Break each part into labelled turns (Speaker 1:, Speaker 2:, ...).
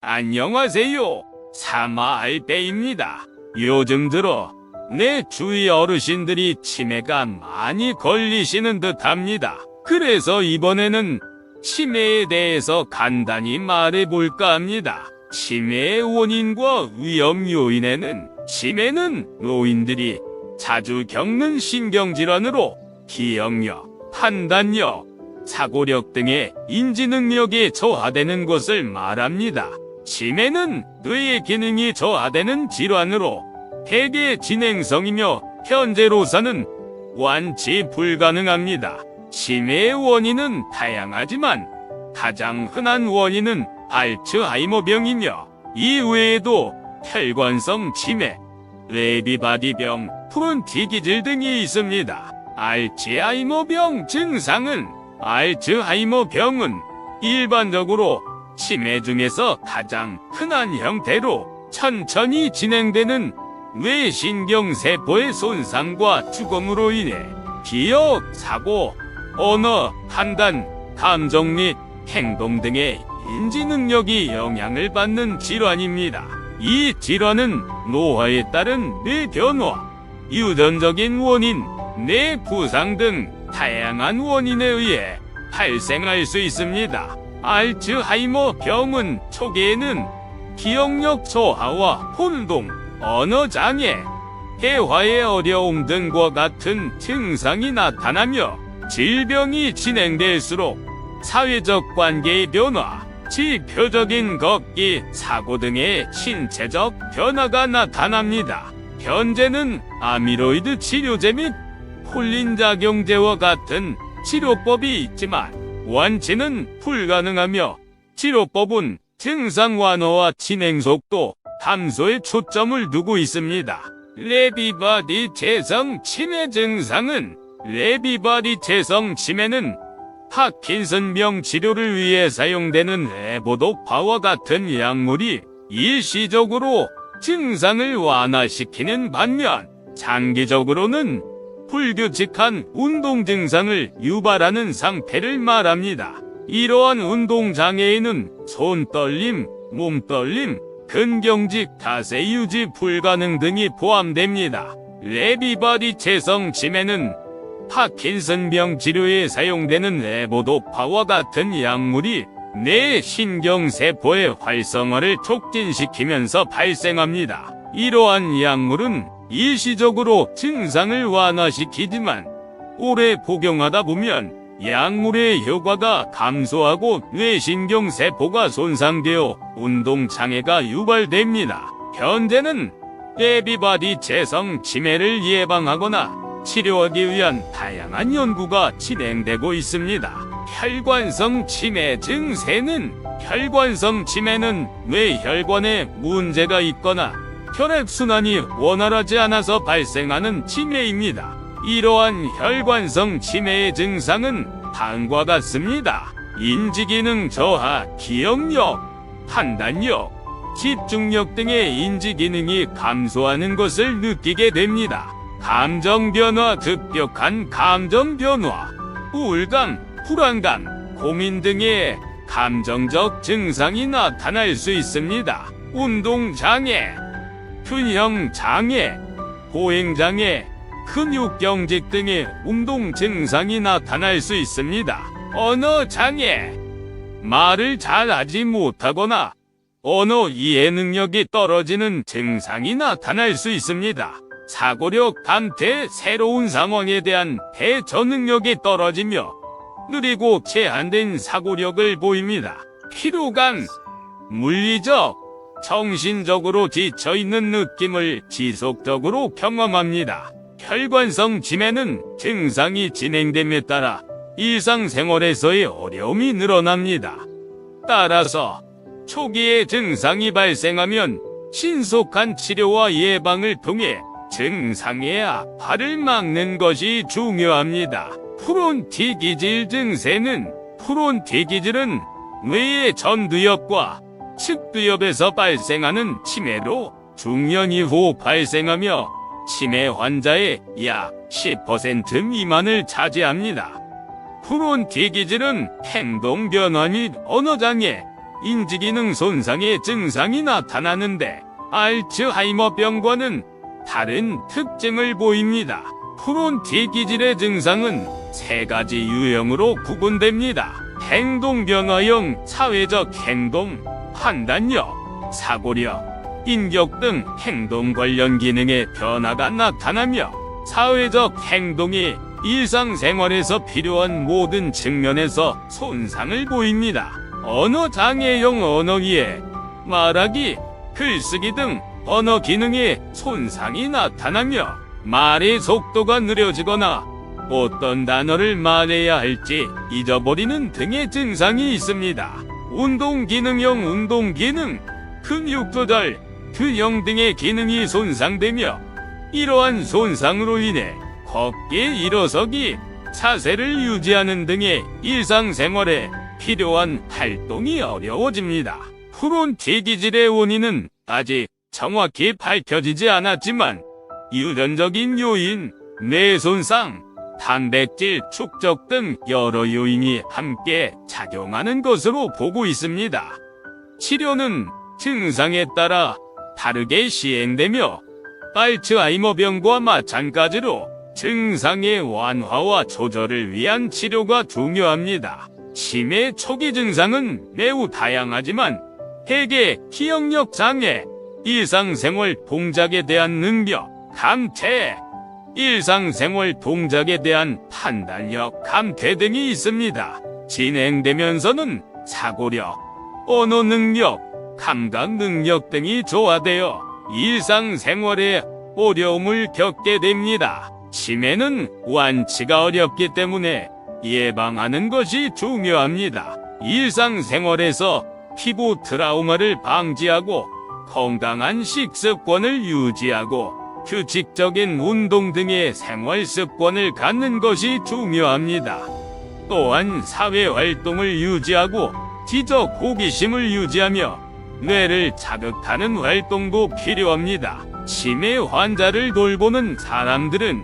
Speaker 1: 안녕하세요. 사마알배입니다. 요즘 들어 내 주위 어르신들이 치매가 많이 걸리시는 듯합니다. 그래서 이번에는 치매에 대해서 간단히 말해볼까 합니다. 치매의 원인과 위험 요인에는 치매는 노인들이 자주 겪는 신경질환으로 기억력, 판단력, 사고력 등의 인지능력이 저하되는 것을 말합니다. 치매는 뇌의 기능이 저하되는 질환으로 대개 진행성이며 현재로서는 완치 불가능합니다. 치매의 원인은 다양하지만 가장 흔한 원인은 알츠하이머병이며 이 외에도 혈관성 치매, 레비바디병, 푸른티기질 등이 있습니다. 알츠하이머병 증상은 알츠하이머병은 일반적으로 치매 중에서 가장 흔한 형태로 천천히 진행되는 뇌신경세포의 손상과 죽음으로 인해 기억, 사고, 언어, 판단, 감정 및 행동 등의 인지능력이 영향을 받는 질환입니다. 이 질환은 노화에 따른 뇌 변화, 유전적인 원인, 뇌 부상 등 다양한 원인에 의해 발생할 수 있습니다. 알츠하이머 병은 초기에는 기억력 저하와 혼동, 언어장애, 대화의 어려움 등과 같은 증상이 나타나며 질병이 진행될수록 사회적 관계의 변화, 지표적인 걷기, 사고 등의 신체적 변화가 나타납니다. 현재는 아미로이드 치료제 및 콜린작용제와 같은 치료법이 있지만 완치는 불가능하며 치료법은 증상 완화와 진행 속도 감소에 초점을 두고 있습니다. 레비바디 체성 치매 증상은 레비바디 체성 치매는 파킨슨병 치료를 위해 사용되는 레보도파와 같은 약물이 일시적으로 증상을 완화시키는 반면 장기적으로는 불규칙한 운동 증상을 유발하는 상태를 말합니다. 이러한 운동 장애에는 손떨림, 몸떨림, 근경직 자세 유지 불가능 등이 포함됩니다. 레비바디 체성 치매는 파킨슨병 치료에 사용되는 레보도파와 같은 약물이 뇌 신경세포의 활성화를 촉진시키면서 발생합니다. 이러한 약물은 일시적으로 증상을 완화시키지만 오래 복용하다 보면 약물의 효과가 감소하고 뇌신경세포가 손상되어 운동장애가 유발됩니다. 현재는 레비바디 체성 치매를 예방하거나 치료하기 위한 다양한 연구가 진행되고 있습니다. 혈관성 치매 증세는 혈관성 치매는 뇌혈관에 문제가 있거나 혈액순환이 원활하지 않아서 발생하는 치매입니다. 이러한 혈관성 치매의 증상은 다음과 같습니다. 인지기능 저하, 기억력, 판단력, 집중력 등의 인지기능이 감소하는 것을 느끼게 됩니다. 감정변화, 급격한 감정변화, 우울감, 불안감, 고민 등의 감정적 증상이 나타날 수 있습니다. 운동장애, 균형장애, 보행장애, 근육경직 등의 운동 증상이 나타날 수 있습니다. 언어장애, 말을 잘하지 못하거나 언어 이해 능력이 떨어지는 증상이 나타날 수 있습니다. 사고력 감퇴, 새로운 상황에 대한 대처 능력이 떨어지며 느리고 제한된 사고력을 보입니다. 피로감, 물리적, 정신적으로 지쳐있는 느낌을 지속적으로 경험합니다. 혈관성 치매는 증상이 진행됨에 따라 일상생활에서의 어려움이 늘어납니다. 따라서 초기에 증상이 발생하면 신속한 치료와 예방을 통해 증상의 악화를 막는 것이 중요합니다. 푸른티기질 증세는 푸른티기질은 뇌의 전두엽과 측두엽에서 발생하는 치매로 중년 이후 발생하며 치매 환자의 약 10% 미만을 차지합니다. 푸른티기질은 행동 변화 및 언어장애, 인지기능 손상의 증상이 나타나는데 알츠하이머병과는 다른 특징을 보입니다. 프론티 기질의 증상은 세 가지 유형으로 구분됩니다. 행동 변화형, 사회적 행동, 판단력, 사고력, 인격 등 행동 관련 기능의 변화가 나타나며 사회적 행동이 일상생활에서 필요한 모든 측면에서 손상을 보입니다. 언어장애형 언어위에 말하기, 글쓰기 등 언어 기능의 손상이 나타나며 말의 속도가 느려지거나 어떤 단어를 말해야 할지 잊어버리는 등의 증상이 있습니다. 운동기능형 운동기능, 근육조절, 균형 등의 기능이 손상되며 이러한 손상으로 인해 걷기, 일어서기, 자세를 유지하는 등의 일상생활에 필요한 활동이 어려워집니다. 프론티 기질의 원인은 아직 정확히 밝혀지지 않았지만 유전적인 요인, 뇌 손상, 단백질 축적 등 여러 요인이 함께 작용하는 것으로 보고 있습니다. 치료는 증상에 따라 다르게 시행되며 알츠하이머병과 마찬가지로 증상의 완화와 조절을 위한 치료가 중요합니다. 치매 초기 증상은 매우 다양하지만 회개, 기억력 장애, 일상생활 동작에 대한 능력, 감퇴, 일상생활 동작에 대한 판단력, 감퇴 등이 있습니다. 진행되면서는 사고력, 언어 능력, 감각 능력 등이 저하되어 일상생활에 어려움을 겪게 됩니다. 치매는 완치가 어렵기 때문에 예방하는 것이 중요합니다. 일상생활에서 피부 트라우마를 방지하고 건강한 식습관을 유지하고 규칙적인 운동 등의 생활 습관을 갖는 것이 중요합니다. 또한 사회활동을 유지하고 지적 호기심을 유지하며 뇌를 자극하는 활동도 필요합니다. 치매 환자를 돌보는 사람들은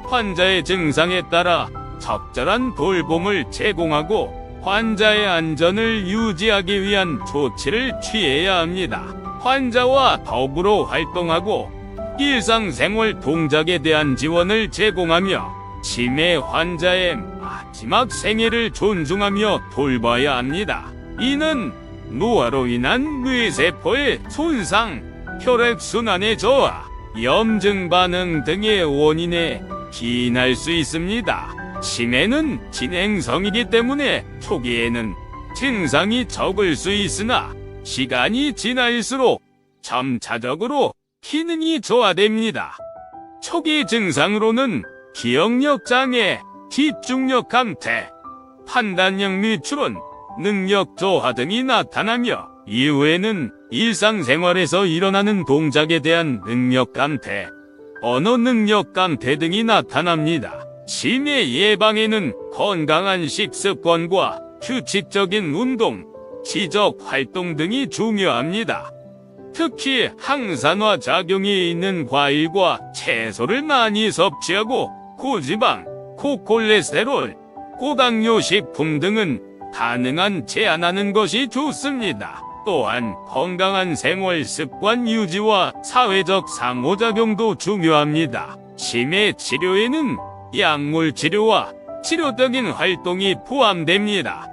Speaker 1: 환자의 증상에 따라 적절한 돌봄을 제공하고 환자의 안전을 유지하기 위한 조치를 취해야 합니다. 환자와 더불어 활동하고 일상생활 동작에 대한 지원을 제공하며 치매 환자의 마지막 생애를 존중하며 돌봐야 합니다. 이는 노화로 인한 뇌세포의 손상, 혈액순환의 저하, 염증 반응 등의 원인에 기인할 수 있습니다. 치매는 진행성이기 때문에 초기에는 증상이 적을 수 있으나 시간이 지날수록 점차적으로 기능이 저하됩니다. 초기 증상으로는 기억력 장애, 집중력 감퇴, 판단력 미출현, 능력 저하 등이 나타나며 이후에는 일상생활에서 일어나는 동작에 대한 능력 감퇴, 언어 능력 감퇴 등이 나타납니다. 치매 예방에는 건강한 식습관과 규칙적인 운동, 지적 활동 등이 중요합니다. 특히 항산화 작용이 있는 과일과 채소를 많이 섭취하고 고지방, 고콜레스테롤, 고당뇨 식품 등은 가능한 제한하는 것이 좋습니다. 또한 건강한 생활 습관 유지와 사회적 상호작용도 중요합니다. 치매 치료에는 약물 치료와 치료적인 활동이 포함됩니다.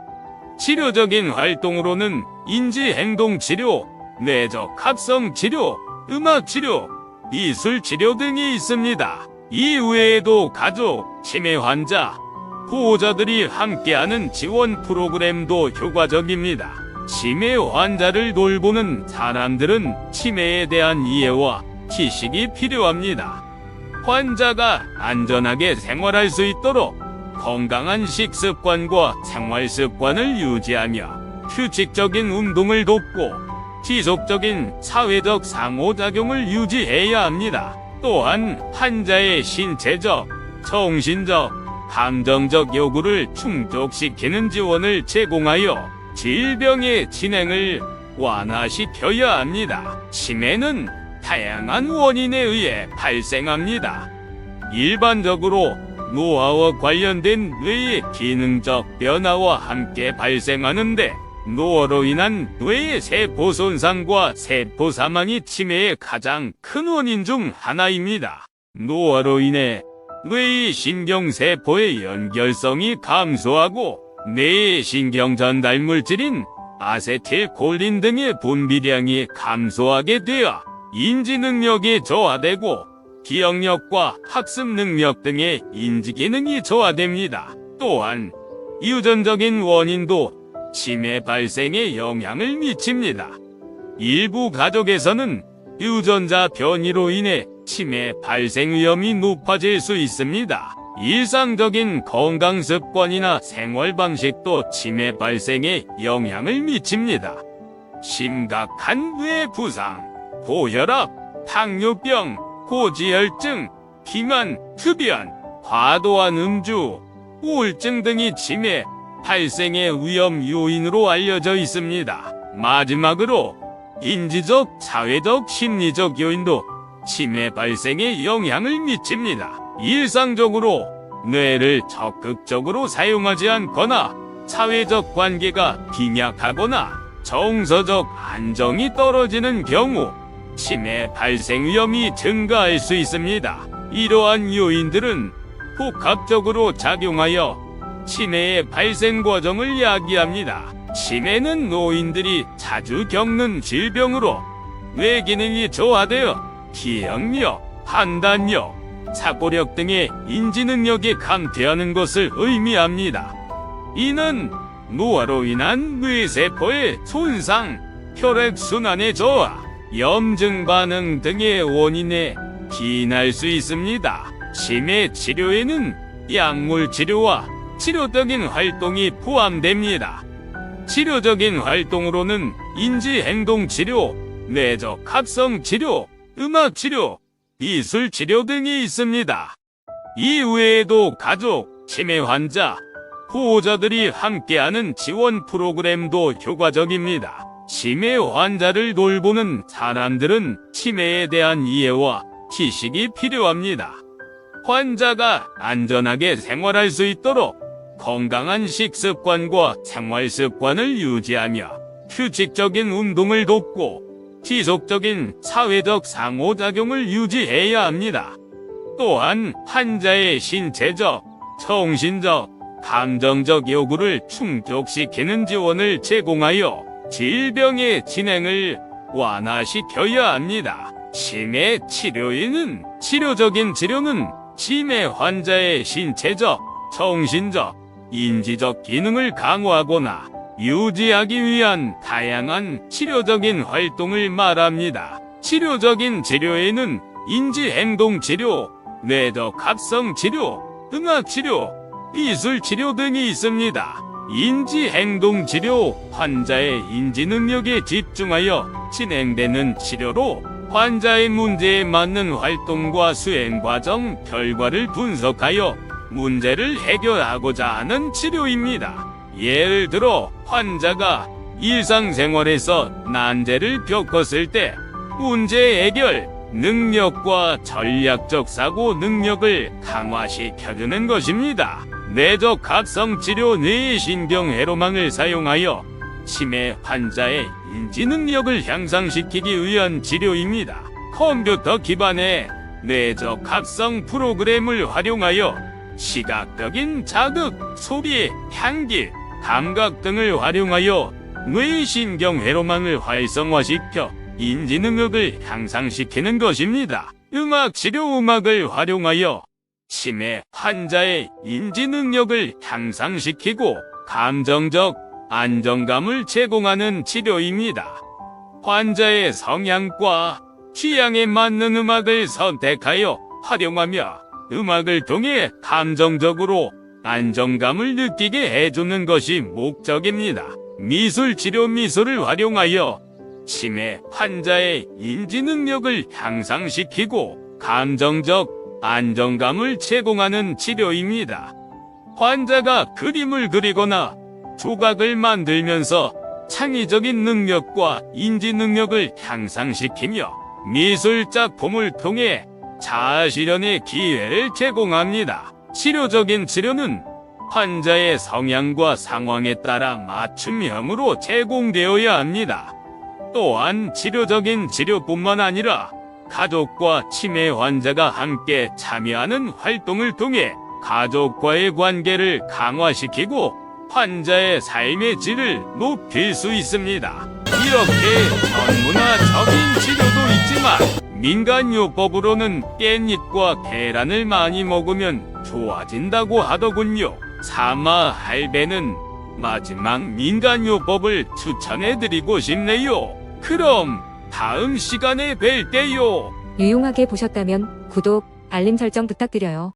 Speaker 1: 치료적인 활동으로는 인지행동치료, 뇌적 합성 치료, 음악 치료, 미술 치료 등이 있습니다. 이외에도 가족, 치매 환자, 보호자들이 함께하는 지원 프로그램도 효과적입니다. 치매 환자를 돌보는 사람들은 치매에 대한 이해와 지식이 필요합니다. 환자가 안전하게 생활할 수 있도록 건강한 식습관과 생활습관을 유지하며 규칙적인 운동을 돕고 지속적인 사회적 상호작용을 유지해야 합니다. 또한 환자의 신체적, 정신적, 감정적 요구를 충족시키는 지원을 제공하여 질병의 진행을 완화시켜야 합니다. 치매는 다양한 원인에 의해 발생합니다. 일반적으로 노화와 관련된 뇌의 기능적 변화와 함께 발생하는데 노화로 인한 뇌의 세포 손상과 세포 사망이 치매의 가장 큰 원인 중 하나입니다. 노화로 인해 뇌의 신경세포의 연결성이 감소하고 뇌의 신경 전달 물질인 아세틸콜린 등의 분비량이 감소하게 되어 인지 능력이 저하되고 기억력과 학습 능력 등의 인지 기능이 저하됩니다. 또한 유전적인 원인도 치매 발생에 영향을 미칩니다. 일부 가족에서는 유전자 변이로 인해 치매 발생 위험이 높아질 수 있습니다. 일상적인 건강 습관이나 생활 방식도 치매 발생에 영향을 미칩니다. 심각한 뇌 부상, 고혈압, 당뇨병, 고지혈증, 비만, 흡연, 과도한 음주, 우울증 등이 치매 발생의 위험 요인으로 알려져 있습니다. 마지막으로 인지적, 사회적, 심리적 요인도 치매 발생에 영향을 미칩니다. 일상적으로 뇌를 적극적으로 사용하지 않거나 사회적 관계가 빈약하거나 정서적 안정이 떨어지는 경우 치매 발생 위험이 증가할 수 있습니다. 이러한 요인들은 복합적으로 작용하여 치매의 발생 과정을 야기합니다. 치매는 노인들이 자주 겪는 질병으로 뇌 기능이 저하되어 기억력, 판단력, 사고력 등의 인지 능력이 감퇴하는 것을 의미합니다. 이는 노화로 인한 뇌세포의 손상, 혈액순환의 저하, 염증 반응 등의 원인에 기인할 수 있습니다. 치매 치료에는 약물 치료와 치료적인 활동이 포함됩니다. 치료적인 활동으로는 인지행동치료, 뇌적 합성치료, 음악치료, 미술치료 등이 있습니다. 이외에도 가족, 치매 환자, 보호자들이 함께하는 지원 프로그램도 효과적입니다. 치매 환자를 돌보는 사람들은 치매에 대한 이해와 지식이 필요합니다. 환자가 안전하게 생활할 수 있도록 건강한 식습관과 생활습관을 유지하며 규칙적인 운동을 돕고 지속적인 사회적 상호작용을 유지해야 합니다. 또한 환자의 신체적, 정신적, 감정적 요구를 충족시키는 지원을 제공하여 질병의 진행을 완화시켜야 합니다. 치매 치료에는 치료적인 치료는 치매 환자의 신체적, 정신적, 인지적 기능을 강화하거나 유지하기 위한 다양한 치료적인 활동을 말합니다. 치료적인 치료에는 인지행동치료, 뇌적 합성치료, 음악치료, 미술치료 등이 있습니다. 인지행동치료, 환자의 인지능력에 집중하여 진행되는 치료로 환자의 문제에 맞는 활동과 수행 과정, 결과를 분석하여 문제를 해결하고자 하는 치료입니다. 예를 들어 환자가 일상생활에서 난제를 겪었을 때 문제 해결 능력과 전략적 사고 능력을 강화시켜주는 것입니다. 뇌적 합성치료 뇌의 신경회로망을 사용하여 치매 환자의 인지 능력을 향상시키기 위한 치료입니다. 컴퓨터 기반의 뇌적 합성 프로그램을 활용하여 시각적인 자극, 소리, 향기, 감각 등을 활용하여 뇌의 신경회로망을 활성화시켜 인지 능력을 향상시키는 것입니다. 음악치료 음악을 활용하여 치매 환자의 인지 능력을 향상시키고 감정적 안정감을 제공하는 치료입니다. 환자의 성향과 취향에 맞는 음악을 선택하여 활용하며 음악을 통해 감정적으로 안정감을 느끼게 해주는 것이 목적입니다. 미술치료 미술을 활용하여 치매 환자의 인지 능력을 향상시키고 감정적 안정감을 제공하는 치료입니다. 환자가 그림을 그리거나 조각을 만들면서 창의적인 능력과 인지 능력을 향상시키며 미술 작품을 통해 자아 실현의 기회를 제공합니다. 치료적인 치료는 환자의 성향과 상황에 따라 맞춤형으로 제공되어야 합니다. 또한 치료적인 치료뿐만 아니라 가족과 치매 환자가 함께 참여하는 활동을 통해 가족과의 관계를 강화시키고 환자의 삶의 질을 높일 수 있습니다. 이렇게 전문화적인 치료도 있지만 민간요법으로는 깻잎과 계란을 많이 먹으면 좋아진다고 하더군요. 사마 할배는 마지막 민간요법을 추천해드리고 싶네요. 그럼 다음 시간에 뵐게요.
Speaker 2: 유용하게 보셨다면 구독, 알림 설정 부탁드려요.